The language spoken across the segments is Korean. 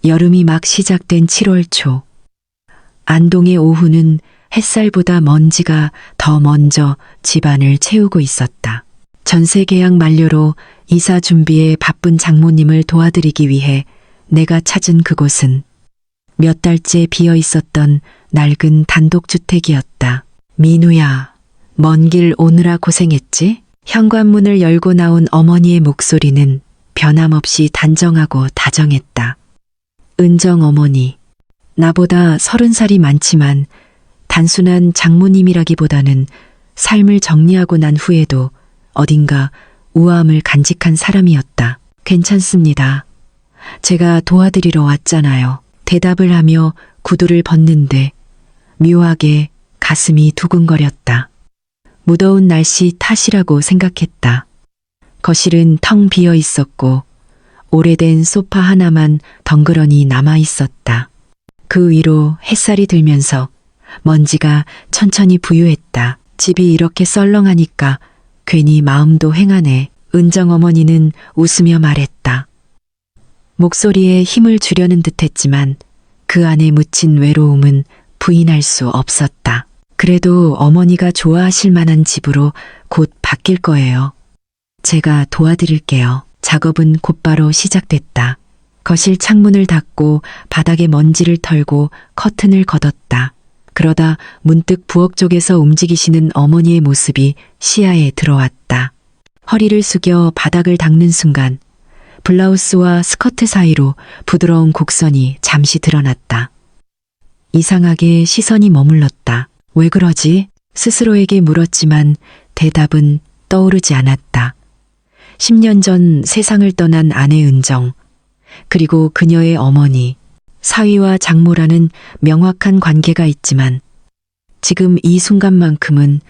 여름이 막 시작된 7월 초. 안동의 오후는 햇살보다 먼지가 더 먼저 집안을 채우고 있었다. 전세 계약 만료로 이사 준비에 바쁜 장모님을 도와드리기 위해 내가 찾은 그곳은 몇 달째 비어 있었던 낡은 단독주택이었다. 민우야, 먼 길 오느라 고생했지? 현관문을 열고 나온 어머니의 목소리는 변함없이 단정하고 다정했다. 은정 어머니, 나보다 30살이 많지만 단순한 장모님이라기보다는 삶을 정리하고 난 후에도 어딘가 우아함을 간직한 사람이었다. 괜찮습니다. 제가 도와드리러 왔잖아요. 대답을 하며 구두를 벗는데 묘하게 가슴이 두근거렸다. 무더운 날씨 탓이라고 생각했다. 거실은 텅 비어 있었고 오래된 소파 하나만 덩그러니 남아 있었다. 그 위로 햇살이 들면서 먼지가 천천히 부유했다. 집이 이렇게 썰렁하니까 괜히 마음도 횡하네. 은정 어머니는 웃으며 말했다. 목소리에 힘을 주려는 듯했지만 그 안에 묻힌 외로움은 부인할 수 없었다. 그래도 어머니가 좋아하실 만한 집으로 곧 바뀔 거예요. 제가 도와드릴게요. 작업은 곧바로 시작됐다. 거실 창문을 닫고 바닥에 먼지를 털고 커튼을 걷었다. 그러다 문득 부엌 쪽에서 움직이시는 어머니의 모습이 시야에 들어왔다. 허리를 숙여 바닥을 닦는 순간 블라우스와 스커트 사이로 부드러운 곡선이 잠시 드러났다. 이상하게 시선이 머물렀다. 왜 그러지? 스스로에게 물었지만 대답은 떠오르지 않았다. 10년 전 세상을 떠난 아내 은정, 그리고 그녀의 어머니, 사위와 장모라는 명확한 관계가 있지만 지금 이 순간만큼은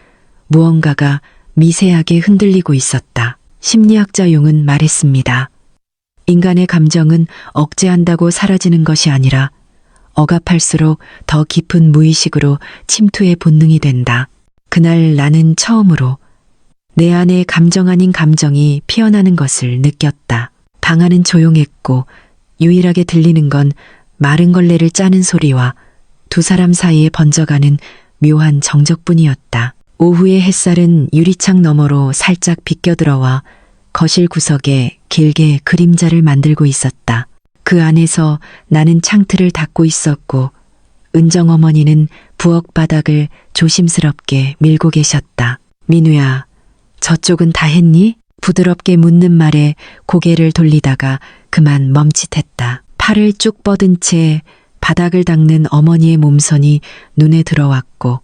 무언가가 미세하게 흔들리고 있었다. 심리학자 용은 말했습니다. 인간의 감정은 억제한다고 사라지는 것이 아니라 억압할수록 더 깊은 무의식으로 침투의 본능이 된다. 그날 나는 처음으로 내 안에 감정 아닌 감정이 피어나는 것을 느꼈다. 방 안은 조용했고 유일하게 들리는 건 마른 걸레를 짜는 소리와 두 사람 사이에 번져가는 묘한 정적뿐이었다. 오후의 햇살은 유리창 너머로 살짝 비껴들어와 거실 구석에 길게 그림자를 만들고 있었다. 그 안에서 나는 창틀을 닫고 있었고 은정 어머니는 부엌 바닥을 조심스럽게 밀고 계셨다. 민우야, 저쪽은 다 했니? 부드럽게 묻는 말에 고개를 돌리다가 그만 멈칫했다. 팔을 쭉 뻗은 채 바닥을 닦는 어머니의 몸선이 눈에 들어왔고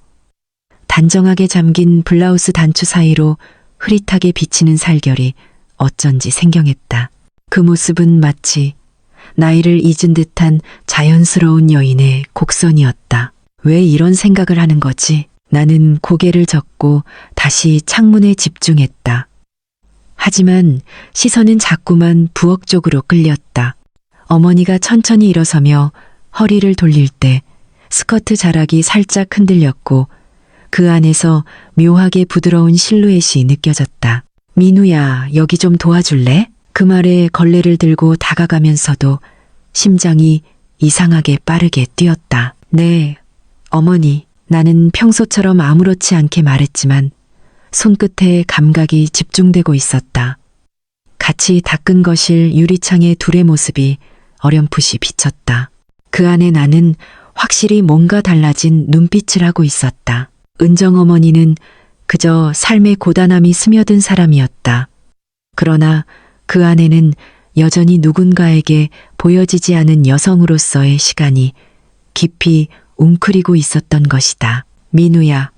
단정하게 잠긴 블라우스 단추 사이로 흐릿하게 비치는 살결이 어쩐지 생경했다. 그 모습은 마치 나이를 잊은 듯한 자연스러운 여인의 곡선이었다. 왜 이런 생각을 하는 거지? 나는 고개를 젓고 다시 창문에 집중했다. 하지만 시선은 자꾸만 부엌 쪽으로 끌렸다. 어머니가 천천히 일어서며 허리를 돌릴 때 스커트 자락이 살짝 흔들렸고 그 안에서 묘하게 부드러운 실루엣이 느껴졌다. 민우야, 여기 좀 도와줄래? 그 말에 걸레를 들고 다가가면서도 심장이 이상하게 빠르게 뛰었다. 네, 어머니. 나는 평소처럼 아무렇지 않게 말했지만 손끝에 감각이 집중되고 있었다. 같이 닦은 거실 유리창의 둘의 모습이 어렴풋이 비쳤다. 그 안에 나는 확실히 뭔가 달라진 눈빛을 하고 있었다. 은정 어머니는 그저 삶의 고단함이 스며든 사람이었다. 그러나 그 안에는 여전히 누군가에게 보여지지 않은 여성으로서의 시간이 깊이 웅크리고 있었던 것이다. 민우야,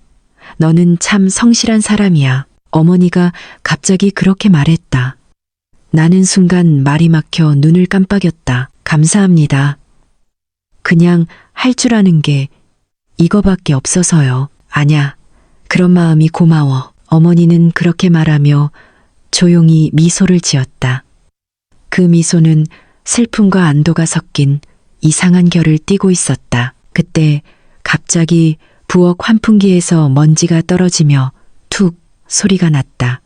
너는 참 성실한 사람이야. 어머니가 갑자기 그렇게 말했다. 나는 순간 말이 막혀 눈을 깜빡였다. 감사합니다. 그냥 할 줄 아는 게 이거밖에 없어서요. 아냐, 그런 마음이 고마워. 어머니는 그렇게 말하며 조용히 미소를 지었다. 그 미소는 슬픔과 안도가 섞인 이상한 결을 띠고 있었다. 그때 갑자기 부엌 환풍기에서 먼지가 떨어지며 툭 소리가 났다.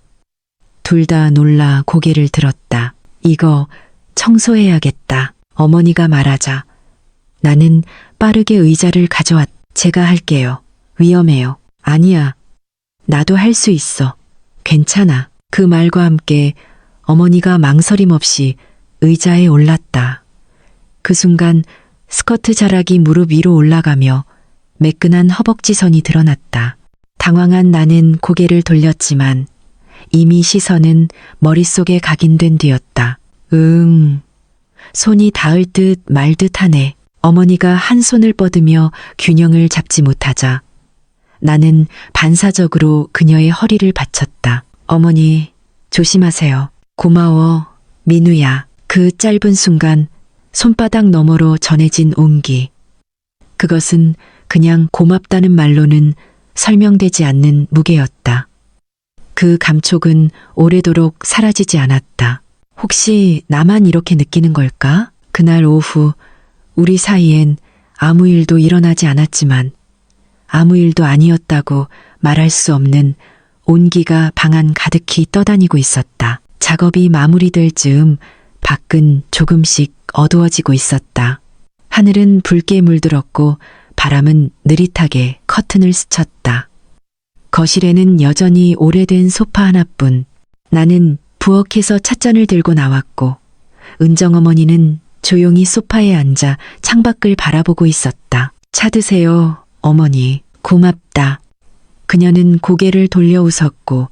둘 다 놀라 고개를 들었다. 이거 청소해야겠다. 어머니가 말하자 나는 빠르게 의자를 가져왔. 제가 할게요. 위험해요. 아니야. 나도 할 수 있어. 괜찮아. 그 말과 함께 어머니가 망설임 없이 의자에 올랐다. 그 순간 스커트 자락이 무릎 위로 올라가며 매끈한 허벅지선이 드러났다. 당황한 나는 고개를 돌렸지만 이미 시선은 머릿속에 각인된 뒤였다. 손이 닿을 듯 말 듯하네. 어머니가 한 손을 뻗으며 균형을 잡지 못하자 나는 반사적으로 그녀의 허리를 받쳤다. 어머니, 조심하세요. 고마워, 민우야. 그 짧은 순간 손바닥 너머로 전해진 온기. 그것은 그냥 고맙다는 말로는 설명되지 않는 무게였다. 그 감촉은 오래도록 사라지지 않았다. 혹시 나만 이렇게 느끼는 걸까? 그날 오후 우리 사이엔 아무 일도 일어나지 않았지만 아무 일도 아니었다고 말할 수 없는 온기가 방 안 가득히 떠다니고 있었다. 작업이 마무리될 즈음 밖은 조금씩 어두워지고 있었다. 하늘은 붉게 물들었고 바람은 느릿하게 커튼을 스쳤다. 거실에는 여전히 오래된 소파 하나뿐. 나는 부엌에서 찻잔을 들고 나왔고 은정어머니는 조용히 소파에 앉아 창밖을 바라보고 있었다. 차 드세요, 어머니. 고맙다. 그녀는 고개를 돌려 웃었고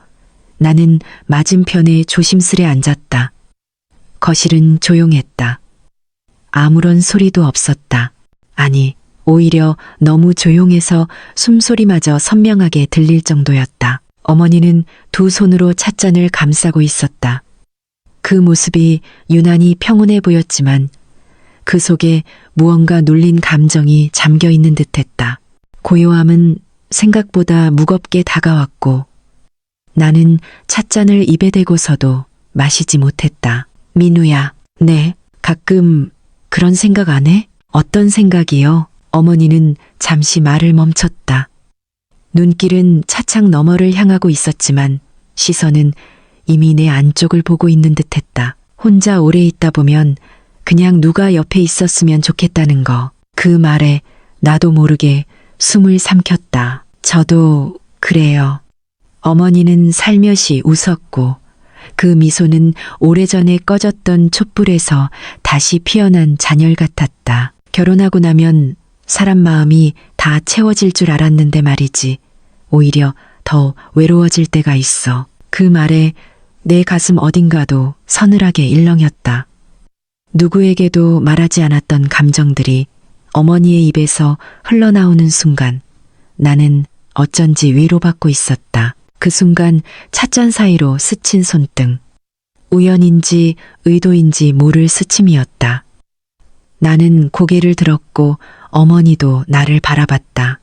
나는 맞은편에 조심스레 앉았다. 거실은 조용했다. 아무런 소리도 없었다. 아니, 오히려 너무 조용해서 숨소리마저 선명하게 들릴 정도였다. 어머니는 두 손으로 찻잔을 감싸고 있었다. 그 모습이 유난히 평온해 보였지만 그 속에 무언가 눌린 감정이 잠겨 있는 듯했다. 고요함은 생각보다 무겁게 다가왔고 나는 찻잔을 입에 대고서도 마시지 못했다. 민우야, 네, 가끔 그런 생각 안 해? 어떤 생각이요? 어머니는 잠시 말을 멈췄다. 눈길은 차창 너머를 향하고 있었지만 시선은 이미 내 안쪽을 보고 있는 듯했다. 혼자 오래 있다 보면 그냥 누가 옆에 있었으면 좋겠다는 거. 그 말에 나도 모르게 숨을 삼켰다. 저도 그래요. 어머니는 살며시 웃었고 그 미소는 오래전에 꺼졌던 촛불에서 다시 피어난 잔열 같았다. 결혼하고 나면 사람 마음이 다 채워질 줄 알았는데 말이지. 오히려 더 외로워질 때가 있어. 그 말에 내 가슴 어딘가도 서늘하게 일렁였다. 누구에게도 말하지 않았던 감정들이 어머니의 입에서 흘러나오는 순간 나는 어쩐지 위로받고 있었다. 그 순간 찻잔 사이로 스친 손등. 우연인지 의도인지 모를 스침이었다. 나는 고개를 들었고 어머니도 나를 바라봤다.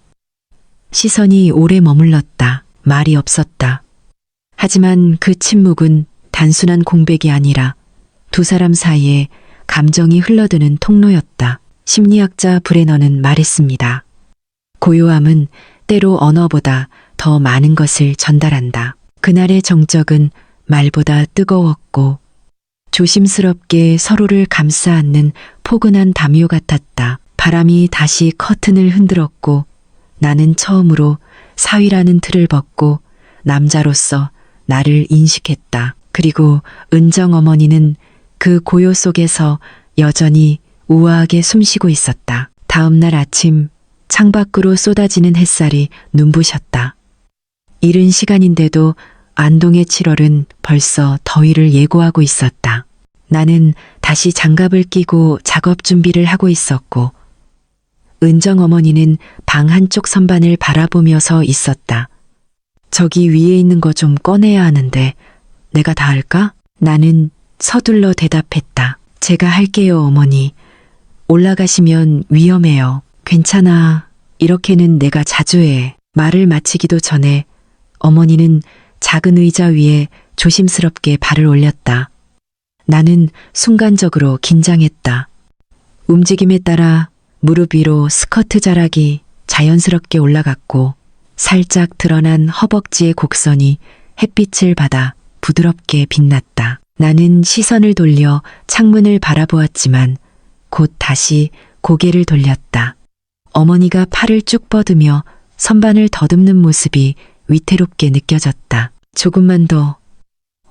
시선이 오래 머물렀다. 말이 없었다. 하지만 그 침묵은 단순한 공백이 아니라 두 사람 사이에 감정이 흘러드는 통로였다. 심리학자 브레너는 말했습니다. 고요함은 때로 언어보다 더 많은 것을 전달한다. 그날의 정적은 말보다 뜨거웠고 조심스럽게 서로를 감싸 안는 포근한 담요 같았다. 바람이 다시 커튼을 흔들었고 나는 처음으로 사위라는 틀을 벗고 남자로서 나를 인식했다. 그리고 은정 어머니는 그 고요 속에서 여전히 우아하게 숨쉬고 있었다. 다음 날 아침 창밖으로 쏟아지는 햇살이 눈부셨다. 이른 시간인데도 안동의 7월은 벌써 더위를 예고하고 있었다. 나는 다시 장갑을 끼고 작업 준비를 하고 있었고 은정 어머니는 방 한쪽 선반을 바라보며 서 있었다. 저기 위에 있는 거 좀 꺼내야 하는데 내가 다 할까? 나는 서둘러 대답했다. 제가 할게요, 어머니. 올라가시면 위험해요. 괜찮아. 이렇게는 내가 자주 해. 말을 마치기도 전에 어머니는 작은 의자 위에 조심스럽게 발을 올렸다. 나는 순간적으로 긴장했다. 움직임에 따라 무릎 위로 스커트 자락이 자연스럽게 올라갔고 살짝 드러난 허벅지의 곡선이 햇빛을 받아 부드럽게 빛났다. 나는 시선을 돌려 창문을 바라보았지만 곧 다시 고개를 돌렸다. 어머니가 팔을 쭉 뻗으며 선반을 더듬는 모습이 위태롭게 느껴졌다. 조금만 더.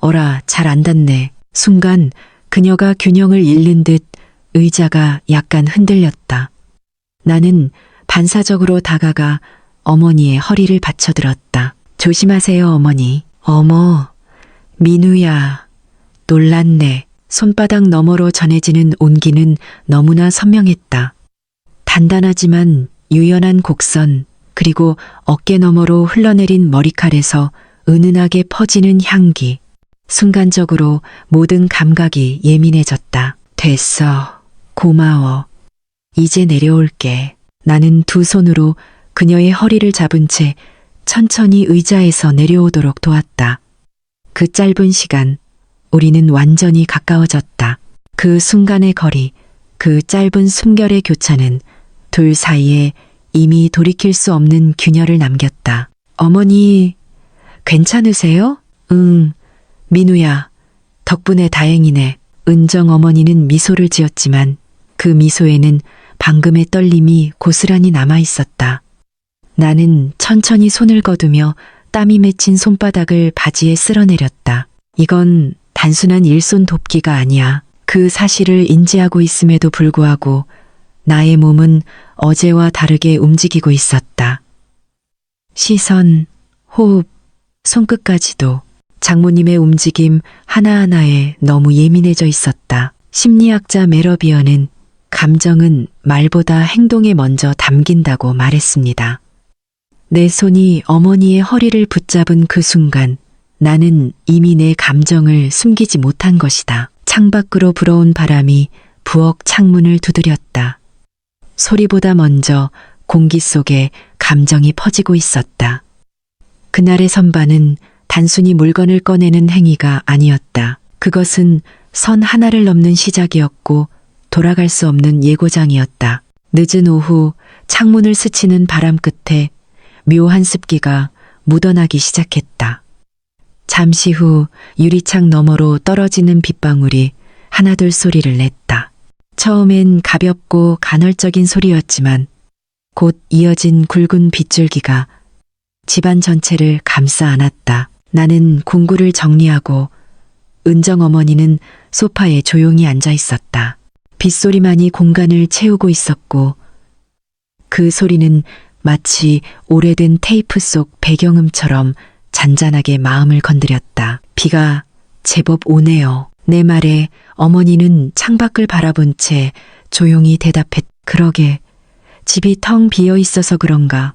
어라, 잘 안 닿네. 순간 그녀가 균형을 잃는 듯 의자가 약간 흔들렸다. 나는 반사적으로 다가가 어머니의 허리를 받쳐들었다. 조심하세요, 어머니. 어머, 민우야. 놀랐네. 손바닥 너머로 전해지는 온기는 너무나 선명했다. 단단하지만 유연한 곡선, 그리고 어깨 너머로 흘러내린 머리칼에서 은은하게 퍼지는 향기. 순간적으로 모든 감각이 예민해졌다. 됐어. 고마워. 이제 내려올게. 나는 두 손으로 그녀의 허리를 잡은 채 천천히 의자에서 내려오도록 도왔다. 그 짧은 시간, 우리는 완전히 가까워졌다. 그 순간의 거리, 그 짧은 숨결의 교차는 둘 사이에 이미 돌이킬 수 없는 균열을 남겼다. 어머니, 괜찮으세요? 응, 민우야, 덕분에 다행이네. 은정 어머니는 미소를 지었지만 그 미소에는 방금의 떨림이 고스란히 남아 있었다. 나는 천천히 손을 거두며 땀이 맺힌 손바닥을 바지에 쓸어내렸다. 이건 단순한 일손 돕기가 아니야. 그 사실을 인지하고 있음에도 불구하고 나의 몸은 어제와 다르게 움직이고 있었다. 시선, 호흡, 손끝까지도 장모님의 움직임 하나하나에 너무 예민해져 있었다. 심리학자 메러비어는 감정은 말보다 행동에 먼저 담긴다고 말했습니다. 내 손이 어머니의 허리를 붙잡은 그 순간 나는 이미 내 감정을 숨기지 못한 것이다. 창밖으로 불어온 바람이 부엌 창문을 두드렸다. 소리보다 먼저 공기 속에 감정이 퍼지고 있었다. 그날의 선반은 단순히 물건을 꺼내는 행위가 아니었다. 그것은 선 하나를 넘는 시작이었고 돌아갈 수 없는 예고장이었다. 늦은 오후 창문을 스치는 바람 끝에 묘한 습기가 묻어나기 시작했다. 잠시 후 유리창 너머로 떨어지는 빗방울이 하나둘 소리를 냈다. 처음엔 가볍고 간헐적인 소리였지만 곧 이어진 굵은 빗줄기가 집안 전체를 감싸 안았다. 나는 공구를 정리하고 은정 어머니는 소파에 조용히 앉아 있었다. 빗소리만이 공간을 채우고 있었고 그 소리는 마치 오래된 테이프 속 배경음처럼 잔잔하게 마음을 건드렸다. 비가 제법 오네요. 내 말에 어머니는 창밖을 바라본 채 조용히 대답했. 그러게, 집이 텅 비어 있어서 그런가.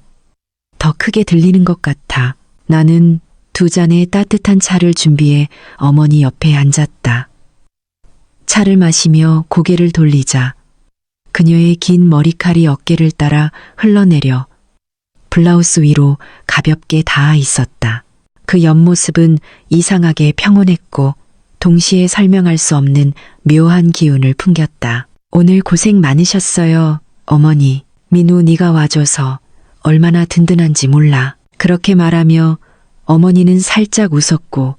더 크게 들리는 것 같아. 나는 두 잔의 따뜻한 차를 준비해 어머니 옆에 앉았다. 차를 마시며 고개를 돌리자 그녀의 긴 머리칼이 어깨를 따라 흘러내려 블라우스 위로 가볍게 닿아 있었다. 그 옆모습은 이상하게 평온했고 동시에 설명할 수 없는 묘한 기운을 풍겼다. 오늘 고생 많으셨어요, 어머니. 민우 네가 와줘서 얼마나 든든한지 몰라. 그렇게 말하며 어머니는 살짝 웃었고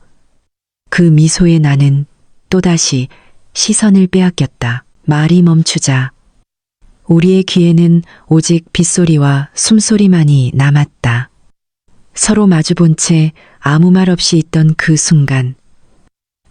그 미소에 나는 또다시 시선을 빼앗겼다. 말이 멈추자 우리의 귀에는 오직 빗소리와 숨소리만이 남았다. 서로 마주본 채 아무 말 없이 있던 그 순간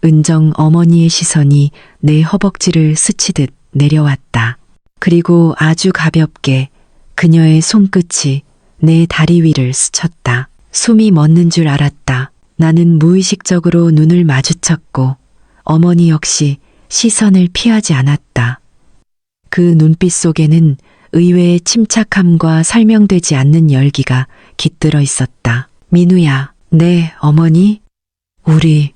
은정 어머니의 시선이 내 허벅지를 스치듯 내려왔다. 그리고 아주 가볍게 그녀의 손끝이 내 다리 위를 스쳤다. 숨이 멎는 줄 알았다. 나는 무의식적으로 눈을 마주쳤고 어머니 역시 시선을 피하지 않았다. 그 눈빛 속에는 의외의 침착함과 설명되지 않는 열기가 깃들어 있었다. 민우야, 네, 어머니? 우리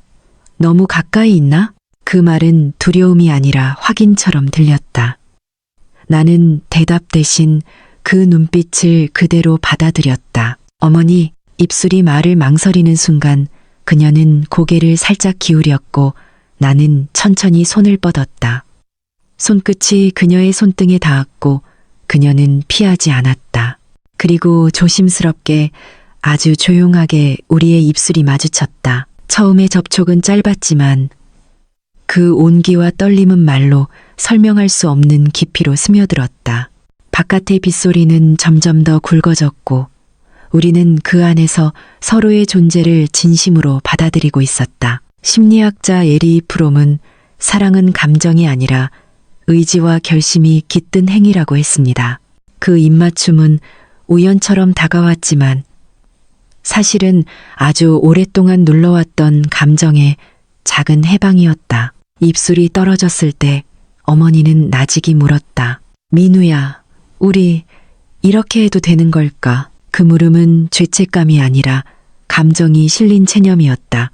너무 가까이 있나? 그 말은 두려움이 아니라 확인처럼 들렸다. 나는 대답 대신 그 눈빛을 그대로 받아들였다. 어머니, 입술이 말을 망설이는 순간 그녀는 고개를 살짝 기울였고 나는 천천히 손을 뻗었다. 손끝이 그녀의 손등에 닿았고 그녀는 피하지 않았다. 그리고 조심스럽게 아주 조용하게 우리의 입술이 마주쳤다. 처음의 접촉은 짧았지만 그 온기와 떨림은 말로 설명할 수 없는 깊이로 스며들었다. 바깥의 빗소리는 점점 더 굵어졌고 우리는 그 안에서 서로의 존재를 진심으로 받아들이고 있었다. 심리학자 에리 프롬은 사랑은 감정이 아니라 의지와 결심이 깃든 행위라고 했습니다. 그 입맞춤은 우연처럼 다가왔지만 사실은 아주 오랫동안 눌러왔던 감정의 작은 해방이었다. 입술이 떨어졌을 때 어머니는 나직이 물었다. 민우야, 우리 이렇게 해도 되는 걸까? 그 물음은 죄책감이 아니라 감정이 실린 체념이었다.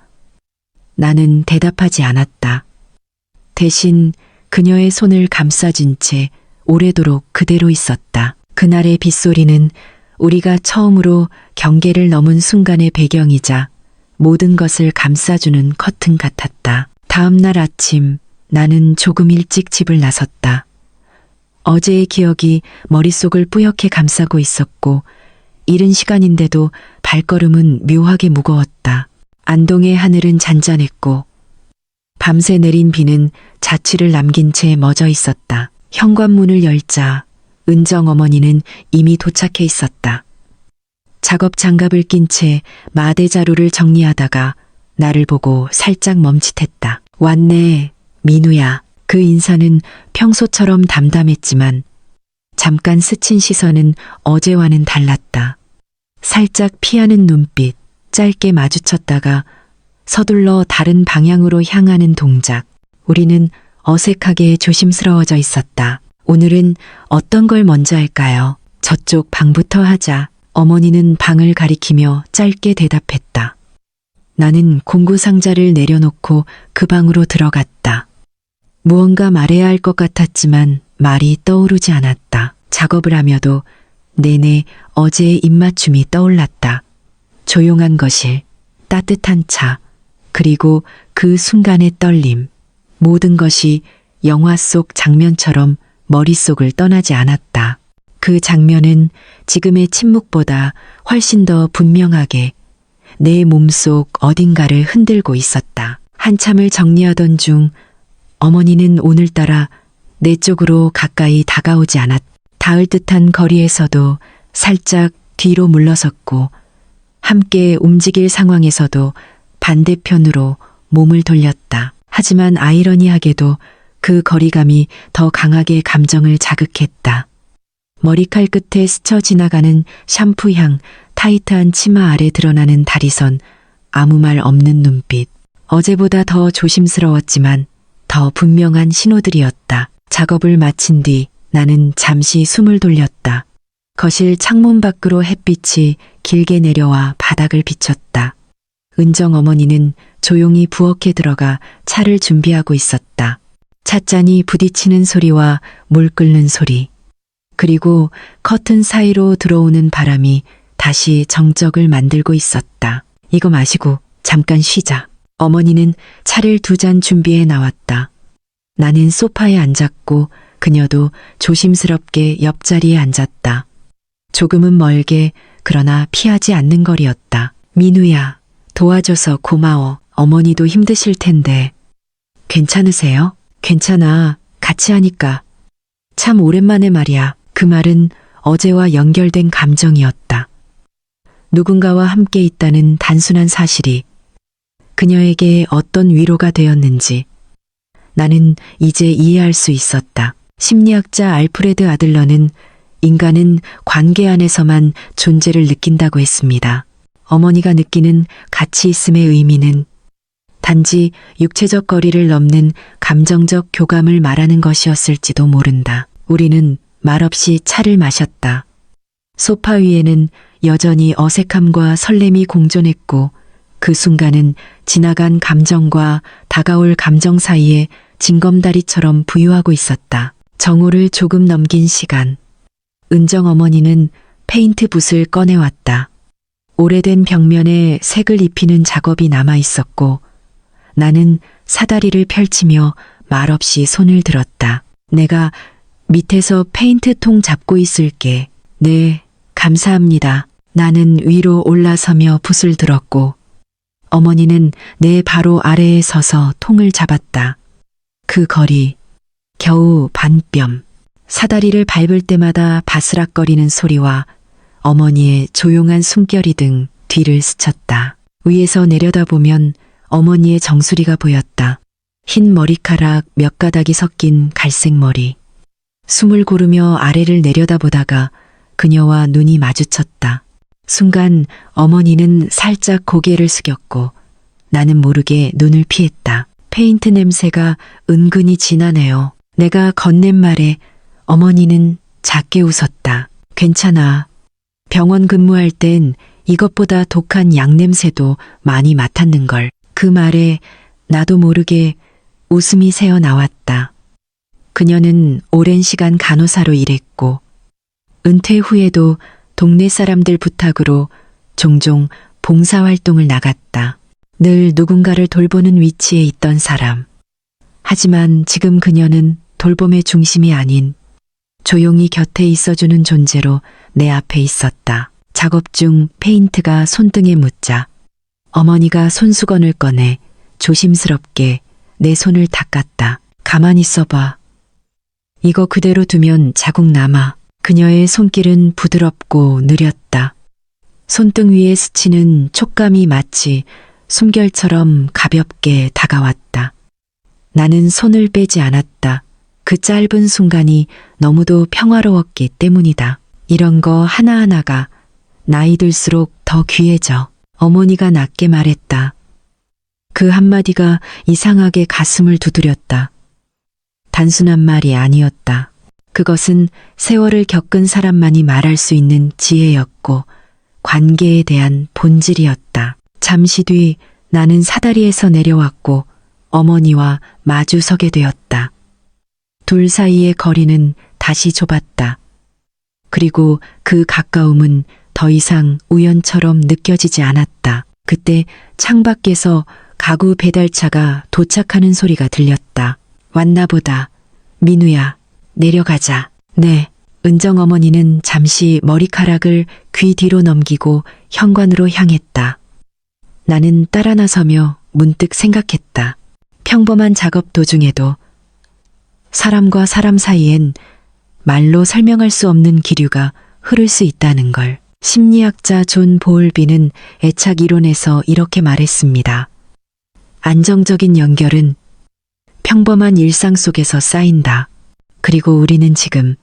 나는 대답하지 않았다. 대신 그녀의 손을 감싸진 채 오래도록 그대로 있었다. 그날의 빗소리는 우리가 처음으로 경계를 넘은 순간의 배경이자 모든 것을 감싸주는 커튼 같았다. 다음 날 아침 나는 조금 일찍 집을 나섰다. 어제의 기억이 머릿속을 뿌옇게 감싸고 있었고 이른 시간인데도 발걸음은 묘하게 무거웠다. 안동의 하늘은 잔잔했고 밤새 내린 비는 자취를 남긴 채 멎어 있었다. 현관문을 열자 은정 어머니는 이미 도착해 있었다. 작업 장갑을 낀 채 마대 자루를 정리하다가 나를 보고 살짝 멈칫했다. 왔네, 민우야. 그 인사는 평소처럼 담담했지만 잠깐 스친 시선은 어제와는 달랐다. 살짝 피하는 눈빛, 짧게 마주쳤다가 서둘러 다른 방향으로 향하는 동작. 우리는 어색하게 조심스러워져 있었다. 오늘은 어떤 걸 먼저 할까요? 저쪽 방부터 하자. 어머니는 방을 가리키며 짧게 대답했다. 나는 공구 상자를 내려놓고 그 방으로 들어갔다. 무언가 말해야 할 것 같았지만 말이 떠오르지 않았다. 작업을 하며도 내내 어제의 입맞춤이 떠올랐다. 조용한 거실, 따뜻한 차, 그리고 그 순간의 떨림. 모든 것이 영화 속 장면처럼 머릿속을 떠나지 않았다. 그 장면은 지금의 침묵보다 훨씬 더 분명하게 내 몸속 어딘가를 흔들고 있었다. 한참을 정리하던 중 어머니는 오늘따라 내 쪽으로 가까이 다가오지 않았다. 닿을 듯한 거리에서도 살짝 뒤로 물러섰고 함께 움직일 상황에서도 반대편으로 몸을 돌렸다. 하지만 아이러니하게도 그 거리감이 더 강하게 감정을 자극했다. 머리칼 끝에 스쳐 지나가는 샴푸향, 타이트한 치마 아래 드러나는 다리선, 아무 말 없는 눈빛. 어제보다 더 조심스러웠지만 더 분명한 신호들이었다. 작업을 마친 뒤 나는 잠시 숨을 돌렸다. 거실 창문 밖으로 햇빛이 길게 내려와 바닥을 비췄다. 은정 어머니는 조용히 부엌에 들어가 차를 준비하고 있었다. 찻잔이 부딪히는 소리와 물 끓는 소리, 그리고 커튼 사이로 들어오는 바람이 다시 정적을 만들고 있었다. 이거 마시고 잠깐 쉬자. 어머니는 차를 2잔 준비해 나왔다. 나는 소파에 앉았고 그녀도 조심스럽게 옆자리에 앉았다. 조금은 멀게 그러나 피하지 않는 거리였다. 민우야, 도와줘서 고마워. 어머니도 힘드실 텐데. 괜찮으세요? 괜찮아. 같이 하니까. 참 오랜만에 말이야. 그 말은 어제와 연결된 감정이었다. 누군가와 함께 있다는 단순한 사실이 그녀에게 어떤 위로가 되었는지 나는 이제 이해할 수 있었다. 심리학자 알프레드 아들러는 인간은 관계 안에서만 존재를 느낀다고 했습니다. 어머니가 느끼는 가치 있음의 의미는 단지 육체적 거리를 넘는 감정적 교감을 말하는 것이었을지도 모른다. 우리는 말없이 차를 마셨다. 소파 위에는 여전히 어색함과 설렘이 공존했고 그 순간은 지나간 감정과 다가올 감정 사이에 징검다리처럼 부유하고 있었다. 정오를 조금 넘긴 시간. 은정 어머니는 페인트 붓을 꺼내왔다. 오래된 벽면에 색을 입히는 작업이 남아 있었고 나는 사다리를 펼치며 말없이 손을 들었다. 내가 밑에서 페인트 통 잡고 있을게. 네, 감사합니다. 나는 위로 올라서며 붓을 들었고 어머니는 내 바로 아래에 서서 통을 잡았다. 그 거리, 겨우 반뼘. 사다리를 밟을 때마다 바스락거리는 소리와 어머니의 조용한 숨결이 등 뒤를 스쳤다. 위에서 내려다보면 어머니의 정수리가 보였다. 흰 머리카락 몇 가닥이 섞인 갈색 머리. 숨을 고르며 아래를 내려다보다가 그녀와 눈이 마주쳤다. 순간 어머니는 살짝 고개를 숙였고 나는 모르게 눈을 피했다. 페인트 냄새가 은근히 진하네요. 내가 건넨 말에 어머니는 작게 웃었다. 괜찮아. 병원 근무할 땐 이것보다 독한 약 냄새도 많이 맡았는걸. 그 말에 나도 모르게 웃음이 새어 나왔다. 그녀는 오랜 시간 간호사로 일했고 은퇴 후에도 동네 사람들 부탁으로 종종 봉사활동을 나갔다. 늘 누군가를 돌보는 위치에 있던 사람. 하지만 지금 그녀는 돌봄의 중심이 아닌 조용히 곁에 있어주는 존재로 내 앞에 있었다. 작업 중 페인트가 손등에 묻자 어머니가 손수건을 꺼내 조심스럽게 내 손을 닦았다. 가만히 있어봐. 이거 그대로 두면 자국 남아. 그녀의 손길은 부드럽고 느렸다. 손등 위에 스치는 촉감이 마치 숨결처럼 가볍게 다가왔다. 나는 손을 빼지 않았다. 그 짧은 순간이 너무도 평화로웠기 때문이다. 이런 거 하나하나가 나이 들수록 더 귀해져. 어머니가 낮게 말했다. 그 한마디가 이상하게 가슴을 두드렸다. 단순한 말이 아니었다. 그것은 세월을 겪은 사람만이 말할 수 있는 지혜였고 관계에 대한 본질이었다. 잠시 뒤 나는 사다리에서 내려왔고 어머니와 마주서게 되었다. 둘 사이의 거리는 다시 좁았다. 그리고 그 가까움은 더 이상 우연처럼 느껴지지 않았다. 그때 창밖에서 가구 배달차가 도착하는 소리가 들렸다. 왔나 보다. 민우야, 내려가자. 네. 은정 어머니는 잠시 머리카락을 귀 뒤로 넘기고 현관으로 향했다. 나는 따라 나서며 문득 생각했다. 평범한 작업 도중에도 사람과 사람 사이엔 말로 설명할 수 없는 기류가 흐를 수 있다는 걸. 심리학자 존 보울비는 애착 이론에서 이렇게 말했습니다. 안정적인 연결은 평범한 일상 속에서 쌓인다. 그리고 우리는 지금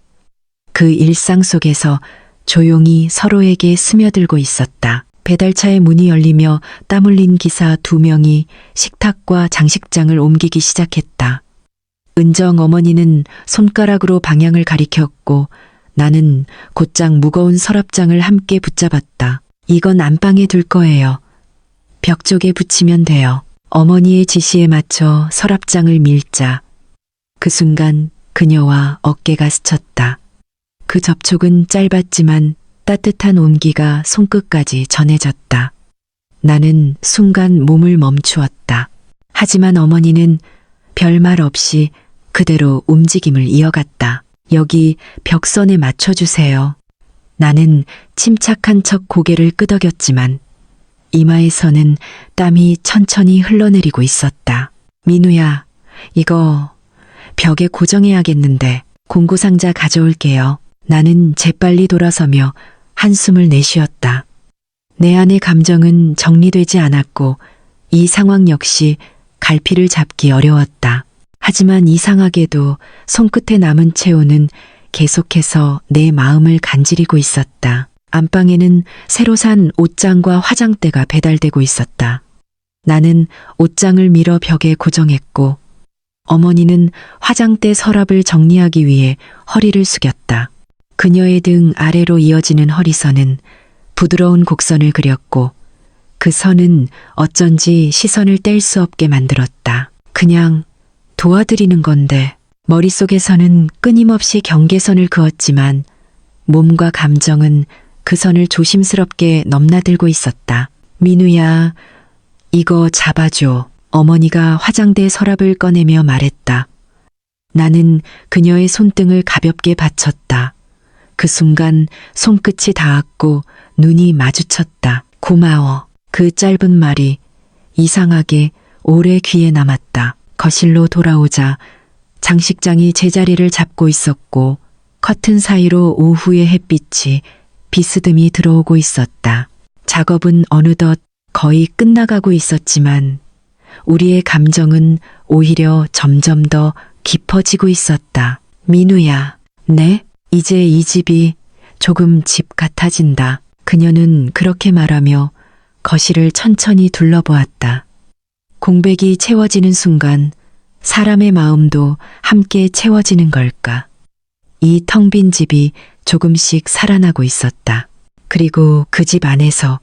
그 일상 속에서 조용히 서로에게 스며들고 있었다. 배달차의 문이 열리며 땀 흘린 기사 2명이 식탁과 장식장을 옮기기 시작했다. 은정 어머니는 손가락으로 방향을 가리켰고 나는 곧장 무거운 서랍장을 함께 붙잡았다. 이건 안방에 둘 거예요. 벽 쪽에 붙이면 돼요. 어머니의 지시에 맞춰 서랍장을 밀자 그 순간 그녀와 어깨가 스쳤다. 그 접촉은 짧았지만 따뜻한 온기가 손끝까지 전해졌다. 나는 순간 몸을 멈추었다. 하지만 어머니는 별말 없이 그대로 움직임을 이어갔다. 여기 벽선에 맞춰주세요. 나는 침착한 척 고개를 끄덕였지만 이마에서는 땀이 천천히 흘러내리고 있었다. 민우야, 이거 벽에 고정해야겠는데. 공구상자 가져올게요. 나는 재빨리 돌아서며 한숨을 내쉬었다. 내 안의 감정은 정리되지 않았고 이 상황 역시 갈피를 잡기 어려웠다. 하지만 이상하게도 손끝에 남은 체온은 계속해서 내 마음을 간지리고 있었다. 안방에는 새로 산 옷장과 화장대가 배달되고 있었다. 나는 옷장을 밀어 벽에 고정했고 어머니는 화장대 서랍을 정리하기 위해 허리를 숙였다. 그녀의 등 아래로 이어지는 허리선은 부드러운 곡선을 그렸고 그 선은 어쩐지 시선을 뗄 수 없게 만들었다. 그냥 도와드리는 건데. 머릿속에서는 끊임없이 경계선을 그었지만 몸과 감정은 그 선을 조심스럽게 넘나들고 있었다. 민우야, 이거 잡아줘. 어머니가 화장대 서랍을 꺼내며 말했다. 나는 그녀의 손등을 가볍게 받쳤다. 그 순간 손끝이 닿았고 눈이 마주쳤다. 고마워. 그 짧은 말이 이상하게 오래 귀에 남았다. 거실로 돌아오자 장식장이 제자리를 잡고 있었고 커튼 사이로 오후의 햇빛이 비스듬히 들어오고 있었다. 작업은 어느덧 거의 끝나가고 있었지만 우리의 감정은 오히려 점점 더 깊어지고 있었다. 민우야, 네? 이제 이 집이 조금 집 같아진다. 그녀는 그렇게 말하며 거실을 천천히 둘러보았다. 공백이 채워지는 순간 사람의 마음도 함께 채워지는 걸까? 이 텅 빈 집이 조금씩 살아나고 있었다. 그리고 그 집 안에서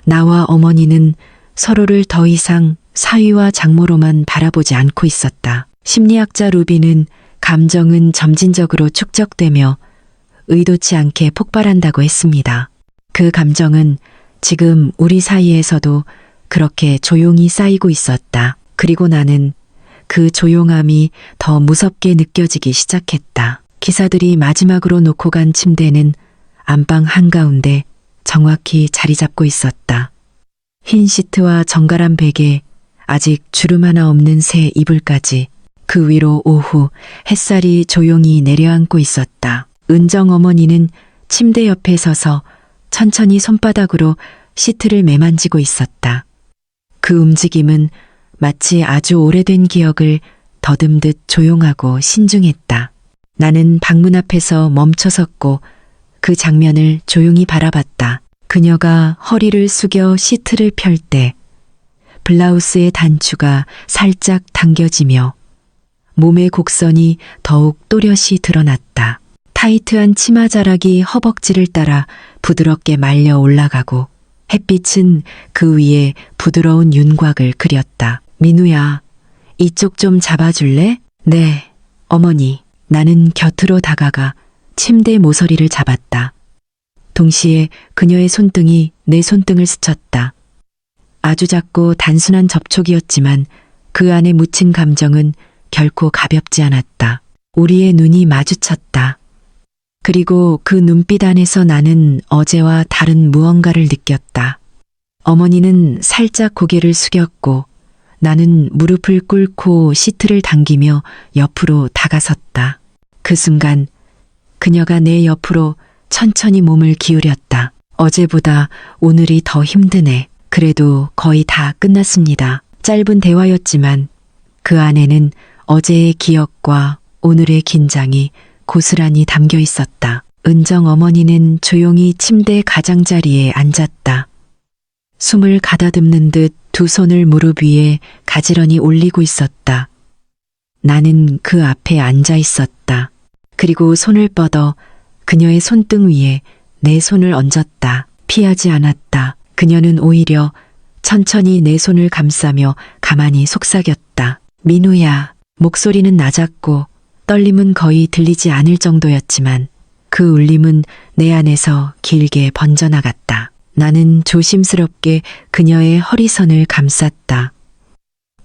나와 어머니는 서로를 더 이상 사위와 장모로만 바라보지 않고 있었다. 심리학자 루비는 감정은 점진적으로 축적되며 의도치 않게 폭발한다고 했습니다. 그 감정은 지금 우리 사이에서도 그렇게 조용히 쌓이고 있었다. 그리고 나는 그 조용함이 더 무섭게 느껴지기 시작했다. 기사들이 마지막으로 놓고 간 침대는 안방 한가운데 정확히 자리 잡고 있었다. 흰 시트와 정갈한 베개, 아직 주름 하나 없는 새 이불까지 그 위로 오후 햇살이 조용히 내려앉고 있었다. 은정 어머니는 침대 옆에 서서 천천히 손바닥으로 시트를 매만지고 있었다. 그 움직임은 마치 아주 오래된 기억을 더듬듯 조용하고 신중했다. 나는 방문 앞에서 멈춰섰고 그 장면을 조용히 바라봤다. 그녀가 허리를 숙여 시트를 펼 때 블라우스의 단추가 살짝 당겨지며 몸의 곡선이 더욱 또렷이 드러났다. 타이트한 치마 자락이 허벅지를 따라 부드럽게 말려 올라가고 햇빛은 그 위에 부드러운 윤곽을 그렸다. 민우야, 이쪽 좀 잡아줄래? 네, 어머니. 나는 곁으로 다가가 침대 모서리를 잡았다. 동시에 그녀의 손등이 내 손등을 스쳤다. 아주 작고 단순한 접촉이었지만 그 안에 묻힌 감정은 결코 가볍지 않았다. 우리의 눈이 마주쳤다. 그리고 그 눈빛 안에서 나는 어제와 다른 무언가를 느꼈다. 어머니는 살짝 고개를 숙였고 나는 무릎을 꿇고 시트를 당기며 옆으로 다가섰다. 그 순간 그녀가 내 옆으로 천천히 몸을 기울였다. 어제보다 오늘이 더 힘드네. 그래도 거의 다 끝났습니다. 짧은 대화였지만 그 안에는 어제의 기억과 오늘의 긴장이 고스란히 담겨 있었다. 은정 어머니는 조용히 침대 가장자리에 앉았다. 숨을 가다듬는 듯 두 손을 무릎 위에 가지런히 올리고 있었다. 나는 그 앞에 앉아 있었다. 그리고 손을 뻗어 그녀의 손등 위에 내 손을 얹었다. 피하지 않았다. 그녀는 오히려 천천히 내 손을 감싸며 가만히 속삭였다. 민우야. 목소리는 낮았고 떨림은 거의 들리지 않을 정도였지만 그 울림은 내 안에서 길게 번져나갔다. 나는 조심스럽게 그녀의 허리선을 감쌌다.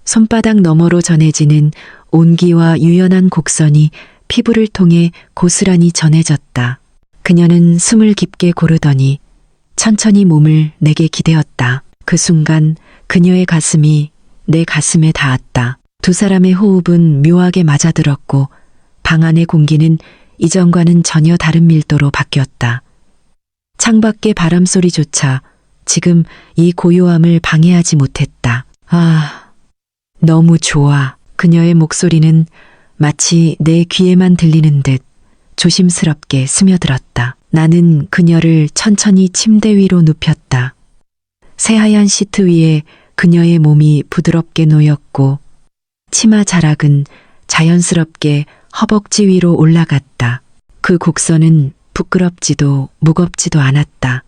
손바닥 너머로 전해지는 온기와 유연한 곡선이 피부를 통해 고스란히 전해졌다. 그녀는 숨을 깊게 고르더니 천천히 몸을 내게 기대었다. 그 순간 그녀의 가슴이 내 가슴에 닿았다. 두 사람의 호흡은 묘하게 맞아들었고 방 안의 공기는 이전과는 전혀 다른 밀도로 바뀌었다. 창밖의 바람소리조차 지금 이 고요함을 방해하지 못했다. 아, 너무 좋아. 그녀의 목소리는 마치 내 귀에만 들리는 듯 조심스럽게 스며들었다. 나는 그녀를 천천히 침대 위로 눕혔다. 새하얀 시트 위에 그녀의 몸이 부드럽게 놓였고 치마 자락은 자연스럽게 허벅지 위로 올라갔다. 그 곡선은 부끄럽지도 무겁지도 않았다.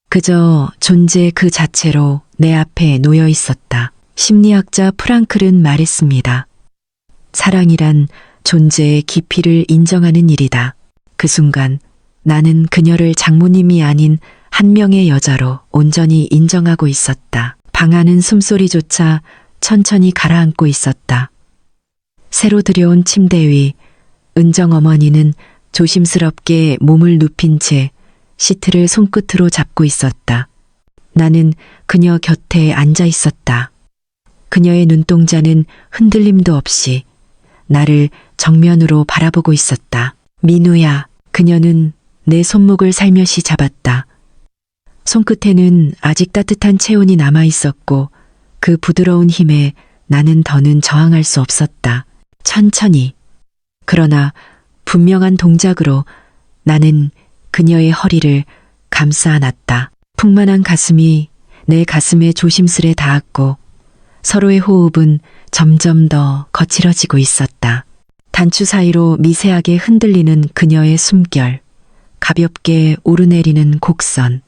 그저 존재 그 자체로 내 앞에 놓여 있었다. 심리학자 프랑클은 말했습니다. 사랑이란 존재의 깊이를 인정하는 일이다. 그 순간 나는 그녀를 장모님이 아닌 한 명의 여자로 온전히 인정하고 있었다. 방 안은 숨소리조차 천천히 가라앉고 있었다. 새로 들여온 침대 위 은정 어머니는 조심스럽게 몸을 눕힌 채 시트를 손끝으로 잡고 있었다. 나는 그녀 곁에 앉아 있었다. 그녀의 눈동자는 흔들림도 없이 나를 정면으로 바라보고 있었다. 민우야. 그녀는 내 손목을 살며시 잡았다. 손끝에는 아직 따뜻한 체온이 남아 있었고 그 부드러운 힘에 나는 더는 저항할 수 없었다. 천천히. 그러나 분명한 동작으로 나는 그녀의 허리를 감싸 안았다. 풍만한 가슴이 내 가슴에 조심스레 닿았고 서로의 호흡은 점점 더 거칠어지고 있었다. 단추 사이로 미세하게 흔들리는 그녀의 숨결, 가볍게 오르내리는 곡선,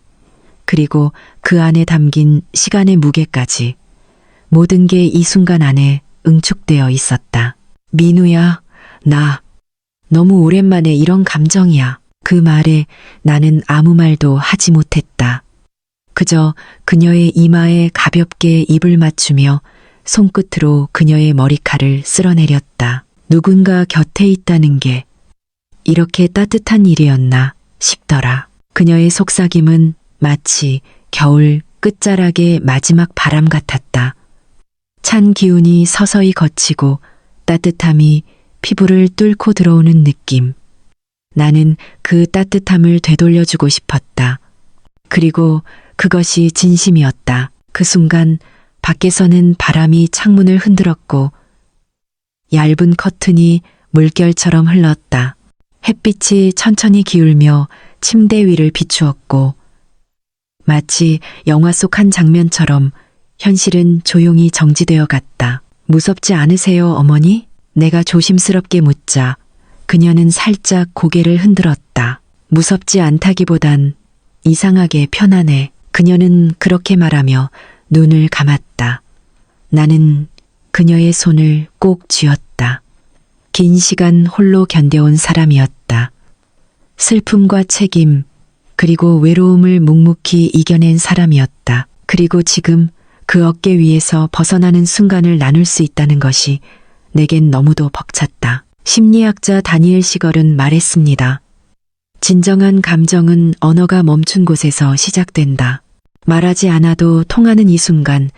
그리고 그 안에 담긴 시간의 무게까지 모든 게 이 순간 안에 응축되어 있었다. 민우야, 나 너무 오랜만에 이런 감정이야. 그 말에 나는 아무 말도 하지 못했다. 그저 그녀의 이마에 가볍게 입을 맞추며 손끝으로 그녀의 머리칼을 쓸어내렸다. 누군가 곁에 있다는 게 이렇게 따뜻한 일이었나 싶더라. 그녀의 속삭임은 마치 겨울 끝자락의 마지막 바람 같았다. 찬 기운이 서서히 거치고 따뜻함이 피부를 뚫고 들어오는 느낌. 나는 그 따뜻함을 되돌려주고 싶었다. 그리고 그것이 진심이었다. 그 순간 밖에서는 바람이 창문을 흔들었고 얇은 커튼이 물결처럼 흘렀다. 햇빛이 천천히 기울며 침대 위를 비추었고 마치 영화 속 한 장면처럼 현실은 조용히 정지되어 갔다. 무섭지 않으세요, 어머니? 내가 조심스럽게 묻자 그녀는 살짝 고개를 흔들었다. 무섭지 않다기보단 이상하게 편안해. 그녀는 그렇게 말하며 눈을 감았다. 나는 그녀의 손을 꼭 쥐었다. 긴 시간 홀로 견뎌온 사람이었다. 슬픔과 책임, 그리고 외로움을 묵묵히 이겨낸 사람이었다. 그리고 지금 그 어깨 위에서 벗어나는 순간을 나눌 수 있다는 것이 내겐 너무도 벅찼다. 심리학자 다니엘 시걸은 말했습니다. 진정한 감정은 언어가 멈춘 곳에서 시작된다. 말하지 않아도 통하는 이 순간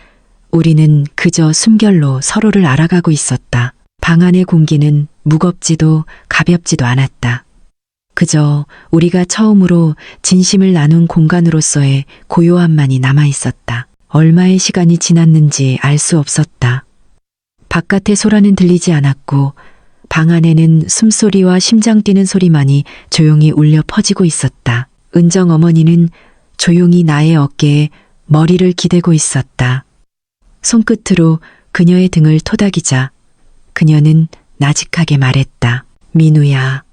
우리는 그저 숨결로 서로를 알아가고 있었다. 방 안의 공기는 무겁지도 가볍지도 않았다. 그저 우리가 처음으로 진심을 나눈 공간으로서의 고요함만이 남아 있었다. 얼마의 시간이 지났는지 알 수 없었다. 바깥의 소라는 들리지 않았고 방 안에는 숨소리와 심장 뛰는 소리만이 조용히 울려 퍼지고 있었다. 은정 어머니는 조용히 나의 어깨에 머리를 기대고 있었다. 손끝으로 그녀의 등을 토닥이자 그녀는 나직하게 말했다. 민우야,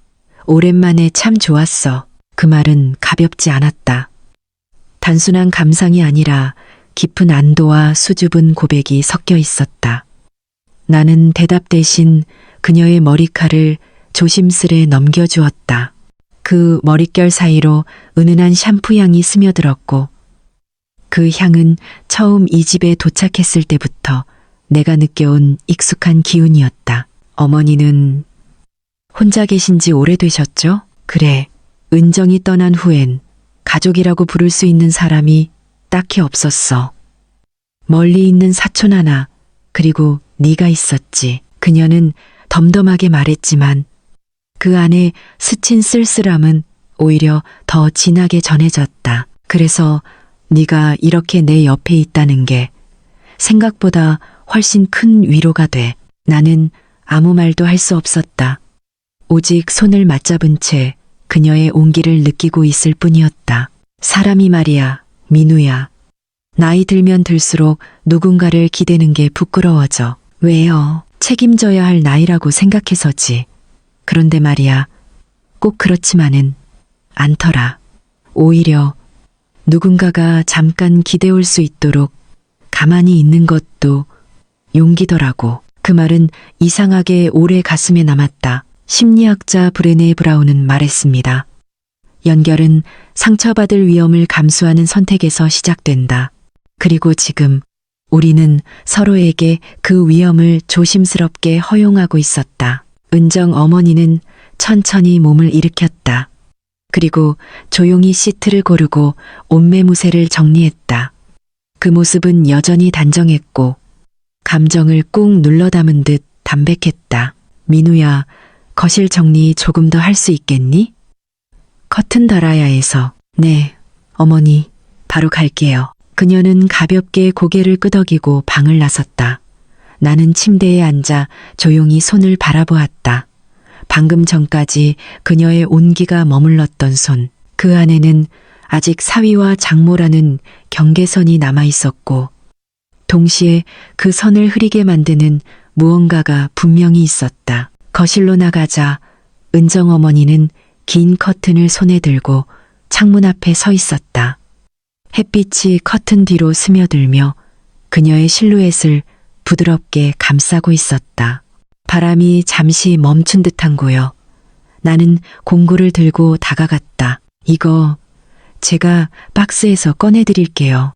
오랜만에 참 좋았어. 그 말은 가볍지 않았다. 단순한 감상이 아니라 깊은 안도와 수줍은 고백이 섞여 있었다. 나는 대답 대신 그녀의 머리칼을 조심스레 넘겨주었다. 그 머릿결 사이로 은은한 샴푸 향이 스며들었고 그 향은 처음 이 집에 도착했을 때부터 내가 느껴온 익숙한 기운이었다. 어머니는 혼자 계신 지 오래되셨죠? 그래. 은정이 떠난 후엔 가족이라고 부를 수 있는 사람이 딱히 없었어. 멀리 있는 사촌 하나, 그리고 네가 있었지. 그녀는 덤덤하게 말했지만 그 안에 스친 쓸쓸함은 오히려 더 진하게 전해졌다. 그래서 네가 이렇게 내 옆에 있다는 게 생각보다 훨씬 큰 위로가 돼. 나는 아무 말도 할 수 없었다. 오직 손을 맞잡은 채 그녀의 온기를 느끼고 있을 뿐이었다. 사람이 말이야, 민우야. 나이 들면 들수록 누군가를 기대는 게 부끄러워져. 왜요? 책임져야 할 나이라고 생각해서지. 그런데 말이야, 꼭 그렇지만은 않더라. 오히려 누군가가 잠깐 기대올 수 있도록 가만히 있는 것도 용기더라고. 그 말은 이상하게 오래 가슴에 남았다. 심리학자 브레네 브라운은 말했습니다. 연결은 상처받을 위험을 감수하는 선택에서 시작된다. 그리고 지금 우리는 서로에게 그 위험을 조심스럽게 허용하고 있었다. 은정 어머니는 천천히 몸을 일으켰다. 그리고 조용히 시트를 고르고 옷매무새를 정리했다. 그 모습은 여전히 단정했고 감정을 꾹 눌러 담은 듯 담백했다. 민우야, 거실 정리 조금 더 할 수 있겠니? 커튼 달아야 해서. 네, 어머니, 바로 갈게요. 그녀는 가볍게 고개를 끄덕이고 방을 나섰다. 나는 침대에 앉아 조용히 손을 바라보았다. 방금 전까지 그녀의 온기가 머물렀던 손. 그 안에는 아직 사위와 장모라는 경계선이 남아 있었고, 동시에 그 선을 흐리게 만드는 무언가가 분명히 있었다. 거실로 나가자 은정 어머니는 긴 커튼을 손에 들고 창문 앞에 서 있었다. 햇빛이 커튼 뒤로 스며들며 그녀의 실루엣을 부드럽게 감싸고 있었다. 바람이 잠시 멈춘 듯한 고요. 나는 공구를 들고 다가갔다. 이거 제가 박스에서 꺼내드릴게요.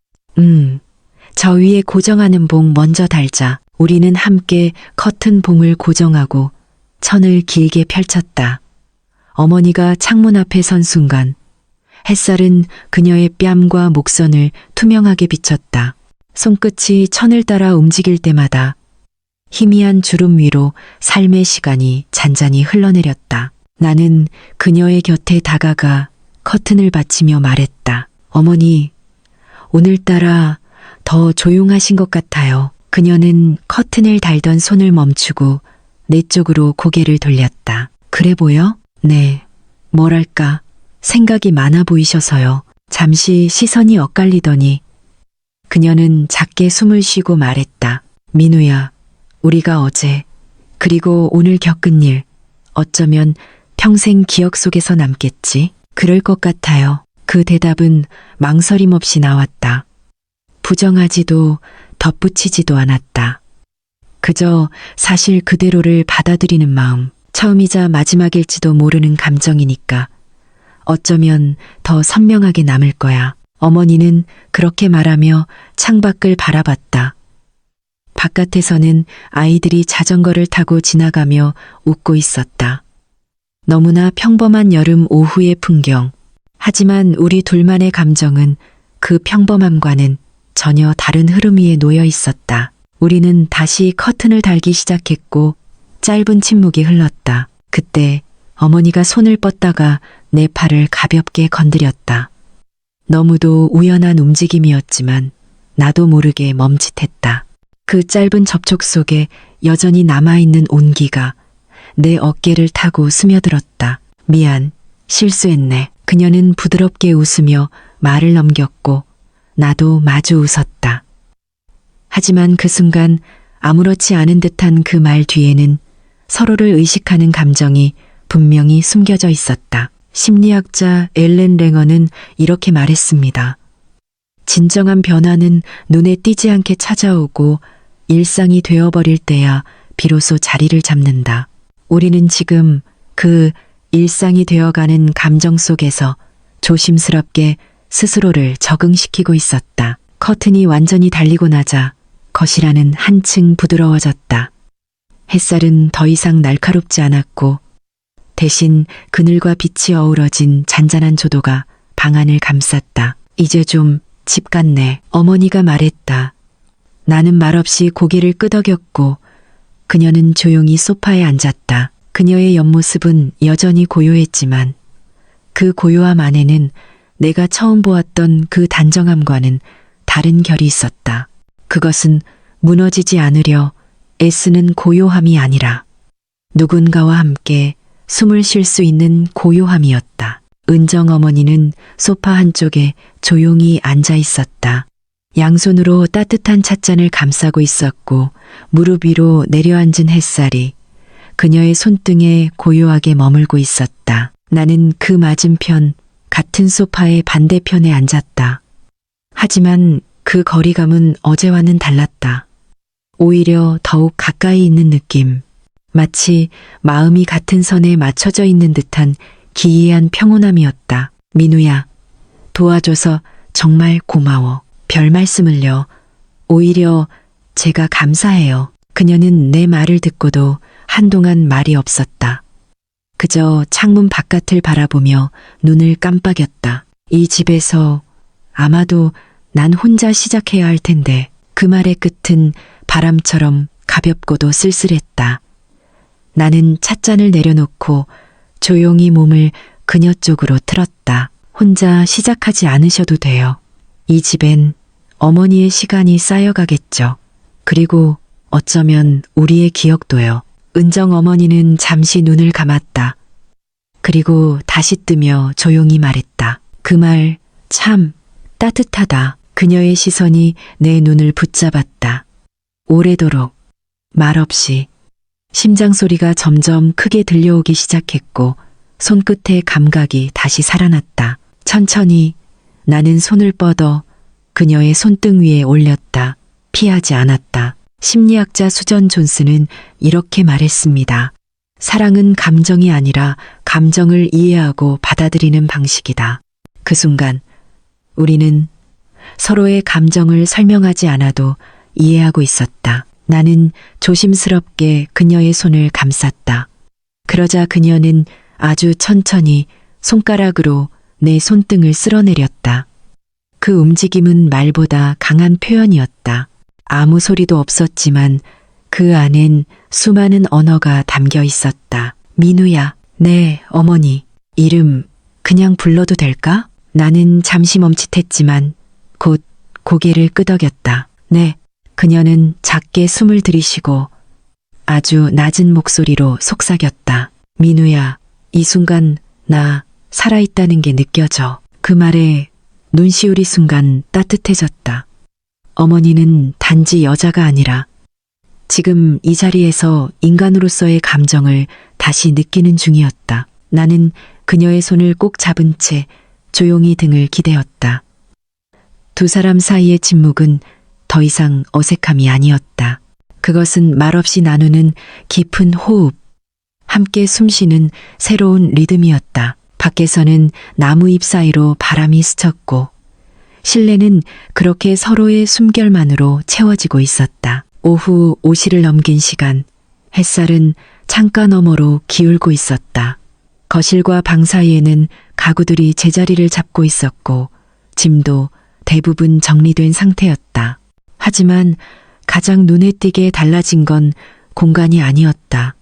저 위에 고정하는 봉 먼저 달자. 우리는 함께 커튼 봉을 고정하고 천을 길게 펼쳤다. 어머니가 창문 앞에 선 순간 햇살은 그녀의 뺨과 목선을 투명하게 비쳤다. 손끝이 천을 따라 움직일 때마다 희미한 주름 위로 삶의 시간이 잔잔히 흘러내렸다. 나는 그녀의 곁에 다가가 커튼을 받치며 말했다. 어머니, 오늘따라 더 조용하신 것 같아요. 그녀는 커튼을 달던 손을 멈추고 내 쪽으로 고개를 돌렸다. 그래 보여? 네. 뭐랄까, 생각이 많아 보이셔서요. 잠시 시선이 엇갈리더니 그녀는 작게 숨을 쉬고 말했다. 민우야, 우리가 어제 그리고 오늘 겪은 일 어쩌면 평생 기억 속에서 남겠지? 그럴 것 같아요. 그 대답은 망설임 없이 나왔다. 부정하지도 덧붙이지도 않았다. 그저 사실 그대로를 받아들이는 마음, 처음이자 마지막일지도 모르는 감정이니까 어쩌면 더 선명하게 남을 거야. 어머니는 그렇게 말하며 창밖을 바라봤다. 바깥에서는 아이들이 자전거를 타고 지나가며 웃고 있었다. 너무나 평범한 여름 오후의 풍경. 하지만 우리 둘만의 감정은 그 평범함과는 전혀 다른 흐름 위에 놓여 있었다. 우리는 다시 커튼을 달기 시작했고 짧은 침묵이 흘렀다. 그때 어머니가 손을 뻗다가 내 팔을 가볍게 건드렸다. 너무도 우연한 움직임이었지만 나도 모르게 멈칫했다. 그 짧은 접촉 속에 여전히 남아있는 온기가 내 어깨를 타고 스며들었다. 미안, 실수했네. 그녀는 부드럽게 웃으며 말을 넘겼고 나도 마주 웃었다. 하지만 그 순간 아무렇지 않은 듯한 그 말 뒤에는 서로를 의식하는 감정이 분명히 숨겨져 있었다. 심리학자 엘렌 랭어는 이렇게 말했습니다. 진정한 변화는 눈에 띄지 않게 찾아오고 일상이 되어버릴 때야 비로소 자리를 잡는다. 우리는 지금 그 일상이 되어가는 감정 속에서 조심스럽게 스스로를 적응시키고 있었다. 커튼이 완전히 달리고 나자 거실 안은 한층 부드러워졌다. 햇살은 더 이상 날카롭지 않았고 대신 그늘과 빛이 어우러진 잔잔한 조도가 방 안을 감쌌다. 이제 좀 집 같네. 어머니가 말했다. 나는 말없이 고개를 끄덕였고 그녀는 조용히 소파에 앉았다. 그녀의 옆모습은 여전히 고요했지만 그 고요함 안에는 내가 처음 보았던 그 단정함과는 다른 결이 있었다. 그것은 무너지지 않으려 애쓰는 고요함이 아니라 누군가와 함께 숨을 쉴 수 있는 고요함이었다. 은정 어머니는 소파 한쪽에 조용히 앉아 있었다. 양손으로 따뜻한 찻잔을 감싸고 있었고 무릎 위로 내려앉은 햇살이 그녀의 손등에 고요하게 머물고 있었다. 나는 그 맞은편 같은 소파의 반대편에 앉았다. 하지만 그 거리감은 어제와는 달랐다. 오히려 더욱 가까이 있는 느낌. 마치 마음이 같은 선에 맞춰져 있는 듯한 기이한 평온함이었다. 민우야, 도와줘서 정말 고마워. 별 말씀을요. 오히려 제가 감사해요. 그녀는 내 말을 듣고도 한동안 말이 없었다. 그저 창문 바깥을 바라보며 눈을 깜빡였다. 이 집에서 아마도 난 혼자 시작해야 할 텐데 그 말의 끝은 바람처럼 가볍고도 쓸쓸했다. 나는 찻잔을 내려놓고 조용히 몸을 그녀 쪽으로 틀었다. 혼자 시작하지 않으셔도 돼요. 이 집엔 어머니의 시간이 쌓여가겠죠. 그리고 어쩌면 우리의 기억도요. 은정 어머니는 잠시 눈을 감았다. 그리고 다시 뜨며 조용히 말했다. 그 말 참 따뜻하다. 그녀의 시선이 내 눈을 붙잡았다. 오래도록 말없이. 심장 소리가 점점 크게 들려오기 시작했고 손끝의 감각이 다시 살아났다. 천천히 나는 손을 뻗어 그녀의 손등 위에 올렸다. 피하지 않았다. 심리학자 수전 존스는 이렇게 말했습니다. 사랑은 감정이 아니라 감정을 이해하고 받아들이는 방식이다. 그 순간 우리는 서로의 감정을 설명하지 않아도 이해하고 있었다. 나는 조심스럽게 그녀의 손을 감쌌다. 그러자 그녀는 아주 천천히 손가락으로 내 손등을 쓸어내렸다. 그 움직임은 말보다 강한 표현이었다. 아무 소리도 없었지만 그 안엔 수많은 언어가 담겨 있었다. 민우야, 네, 어머니. 이름 그냥 불러도 될까? 나는 잠시 멈칫했지만 곧 고개를 끄덕였다. 네. 그녀는 작게 숨을 들이쉬고 아주 낮은 목소리로 속삭였다. 민우야, 이 순간 나 살아있다는 게 느껴져. 그 말에 눈시울이 순간 따뜻해졌다. 어머니는 단지 여자가 아니라 지금 이 자리에서 인간으로서의 감정을 다시 느끼는 중이었다. 나는 그녀의 손을 꼭 잡은 채 조용히 등을 기대었다. 두 사람 사이의 침묵은 더 이상 어색함이 아니었다. 그것은 말없이 나누는 깊은 호흡, 함께 숨쉬는 새로운 리듬이었다. 밖에서는 나무 잎 사이로 바람이 스쳤고 실내는 그렇게 서로의 숨결만으로 채워지고 있었다. 오후 5시를 넘긴 시간, 햇살은 창가 너머로 기울고 있었다. 거실과 방 사이에는 가구들이 제자리를 잡고 있었고 짐도 대부분 정리된 상태였다. 하지만 가장 눈에 띄게 달라진 건 공간이 아니었다.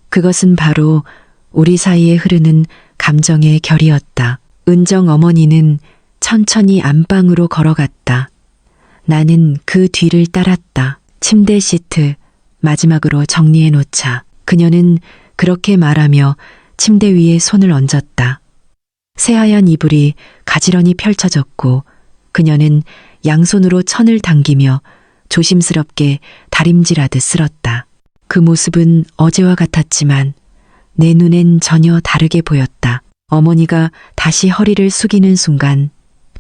그것은 바로 우리 사이에 흐르는 감정의 결이었다. 은정 어머니는 천천히 안방으로 걸어갔다. 나는 그 뒤를 따랐다. 침대 시트 마지막으로 정리해 놓자. 그녀는 그렇게 말하며 침대 위에 손을 얹었다. 새하얀 이불이 가지런히 펼쳐졌고 그녀는 양손으로 천을 당기며 조심스럽게 다림질하듯 쓸었다. 그 모습은 어제와 같았지만 내 눈엔 전혀 다르게 보였다. 어머니가 다시 허리를 숙이는 순간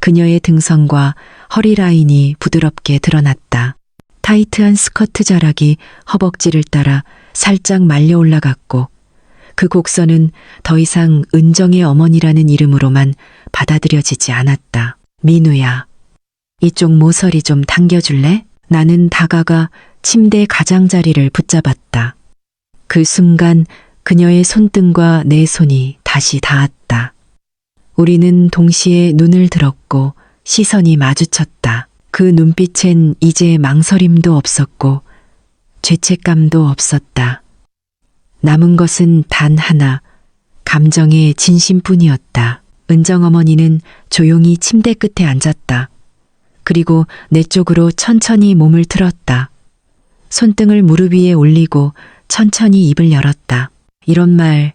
그녀의 등선과 허리 라인이 부드럽게 드러났다. 타이트한 스커트 자락이 허벅지를 따라 살짝 말려 올라갔고 그 곡선은 더 이상 은정의 어머니라는 이름으로만 받아들여지지 않았다. 민우야, 이쪽 모서리 좀 당겨줄래? 나는 다가가 침대 가장자리를 붙잡았다. 그 순간 그녀의 손등과 내 손이 다시 닿았다. 우리는 동시에 눈을 들었고 시선이 마주쳤다. 그 눈빛엔 이제 망설임도 없었고 죄책감도 없었다. 남은 것은 단 하나, 감정의 진심뿐이었다. 은정 어머니는 조용히 침대 끝에 앉았다. 그리고 내 쪽으로 천천히 몸을 틀었다. 손등을 무릎 위에 올리고 천천히 입을 열었다. 이런 말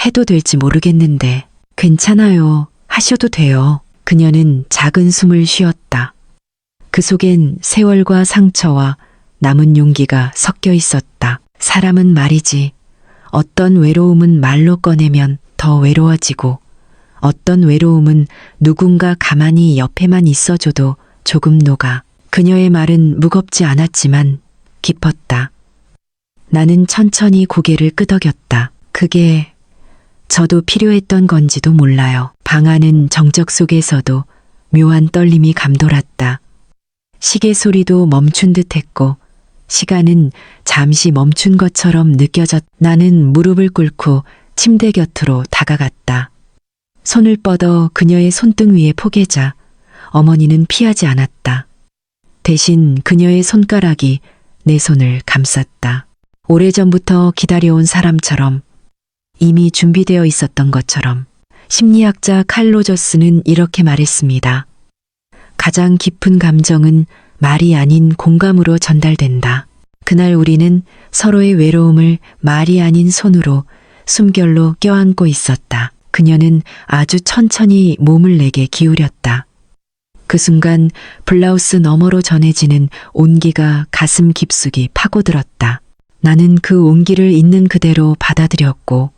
해도 될지 모르겠는데 괜찮아요. 하셔도 돼요. 그녀는 작은 숨을 쉬었다. 그 속엔 세월과 상처와 남은 용기가 섞여 있었다. 사람은 말이지. 어떤 외로움은 말로 꺼내면 더 외로워지고 어떤 외로움은 누군가 가만히 옆에만 있어줘도 조금 녹아. 그녀의 말은 무겁지 않았지만 깊었다. 나는 천천히 고개를 끄덕였다. 그게 저도 필요했던 건지도 몰라요. 방 안은 정적 속에서도 묘한 떨림이 감돌았다. 시계 소리도 멈춘 듯했고 시간은 잠시 멈춘 것처럼 느껴졌. 나는 무릎을 꿇고 침대 곁으로 다가갔다. 손을 뻗어 그녀의 손등 위에 포개자 어머니는 피하지 않았다. 대신 그녀의 손가락이 내 손을 감쌌다. 오래전부터 기다려온 사람처럼, 이미 준비되어 있었던 것처럼. 심리학자 칼 로저스는 이렇게 말했습니다. 가장 깊은 감정은 말이 아닌 공감으로 전달된다. 그날 우리는 서로의 외로움을 말이 아닌 손으로 숨결로 껴안고 있었다. 그녀는 아주 천천히 몸을 내게 기울였다. 그 순간 블라우스 너머로 전해지는 온기가 가슴 깊숙이 파고들었다. 나는 그 온기를 있는 그대로 받아들였고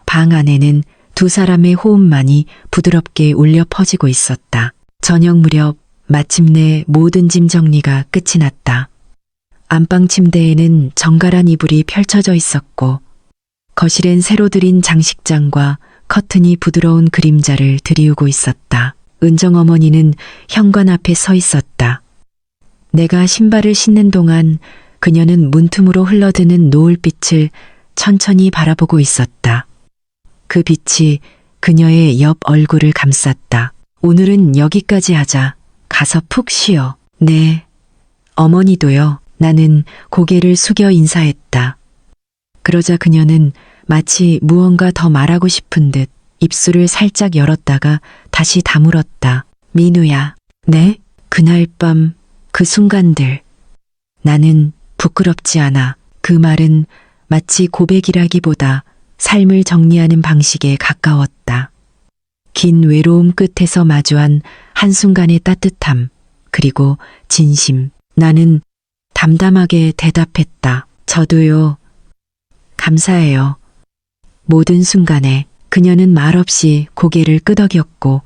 방 안에는 두 사람의 호흡만이 부드럽게 울려 퍼지고 있었다. 저녁 무렵 마침내 모든 짐 정리가 끝이 났다. 안방 침대에는 정갈한 이불이 펼쳐져 있었고 거실엔 새로 들인 장식장과 커튼이 부드러운 그림자를 드리우고 있었다. 은정 어머니는 현관 앞에 서 있었다. 내가 신발을 신는 동안 그녀는 문틈으로 흘러드는 노을빛을 천천히 바라보고 있었다. 그 빛이 그녀의 옆 얼굴을 감쌌다. 오늘은 여기까지 하자. 가서 푹 쉬어. 네. 어머니도요. 나는 고개를 숙여 인사했다. 그러자 그녀는 마치 무언가 더 말하고 싶은 듯 입술을 살짝 열었다가 다시 다물었다. 민우야. 네? 그날 밤 그 순간들. 나는 부끄럽지 않아. 그 말은 마치 고백이라기보다 삶을 정리하는 방식에 가까웠다. 긴 외로움 끝에서 마주한 한순간의 따뜻함, 그리고 진심. 나는 담담하게 대답했다. 저도요. 감사해요. 모든 순간에 그녀는 말없이 고개를 끄덕였고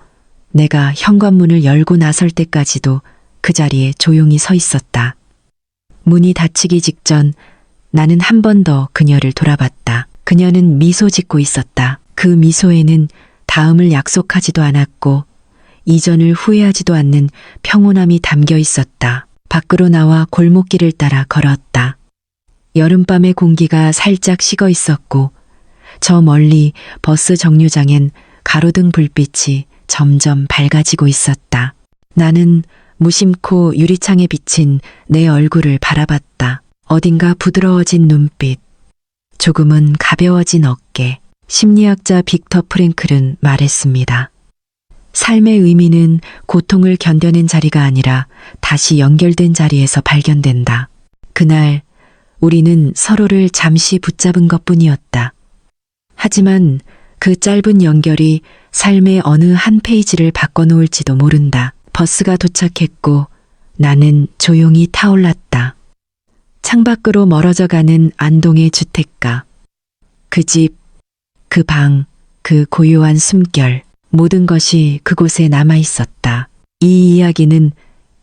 내가 현관문을 열고 나설 때까지도 그 자리에 조용히 서 있었다. 문이 닫히기 직전 나는 한 번 더 그녀를 돌아봤다. 그녀는 미소 짓고 있었다. 그 미소에는 다음을 약속하지도 않았고 이전을 후회하지도 않는 평온함이 담겨 있었다. 밖으로 나와 골목길을 따라 걸었다. 여름밤의 공기가 살짝 식어 있었고 저 멀리 버스 정류장엔 가로등 불빛이 점점 밝아지고 있었다. 나는 무심코 유리창에 비친 내 얼굴을 바라봤다. 어딘가 부드러워진 눈빛, 조금은 가벼워진 어깨. 심리학자 빅터 프랭클은 말했습니다. 삶의 의미는 고통을 견뎌낸 자리가 아니라 다시 연결된 자리에서 발견된다. 그날 우리는 서로를 잠시 붙잡은 것뿐이었다. 하지만 그 짧은 연결이 삶의 어느 한 페이지를 바꿔놓을지도 모른다. 버스가 도착했고 나는 조용히 타올랐다. 창밖으로 멀어져가는 안동의 주택가. 그 집, 그 방, 그 고요한 숨결, 모든 것이 그곳에 남아 있었다. 이 이야기는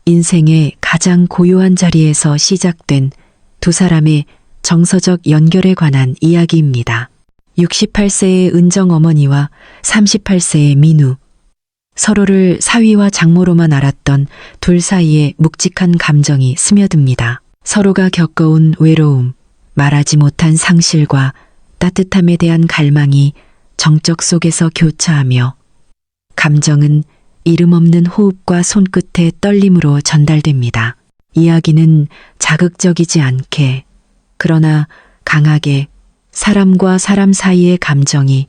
인생의 가장 고요한 자리에서 시작된 두 사람의 정서적 연결에 관한 이야기입니다. 68세의 은정 어머니와 38세의 민우. 서로를 사위와 장모로만 알았던 둘 사이에 묵직한 감정이 스며듭니다. 서로가 겪어온 외로움, 말하지 못한 상실과 따뜻함에 대한 갈망이 정적 속에서 교차하며 감정은 이름 없는 호흡과 손끝의 떨림으로 전달됩니다. 이야기는 자극적이지 않게, 그러나 강하게 사람과 사람 사이의 감정이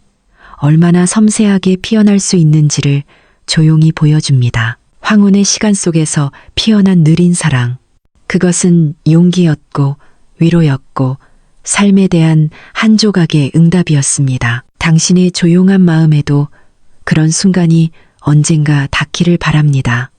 얼마나 섬세하게 피어날 수 있는지를 조용히 보여줍니다. 황혼의 시간 속에서 피어난 느린 사랑. 그것은 용기였고 위로였고 삶에 대한 한 조각의 응답이었습니다. 당신의 조용한 마음에도 그런 순간이 언젠가 닿기를 바랍니다.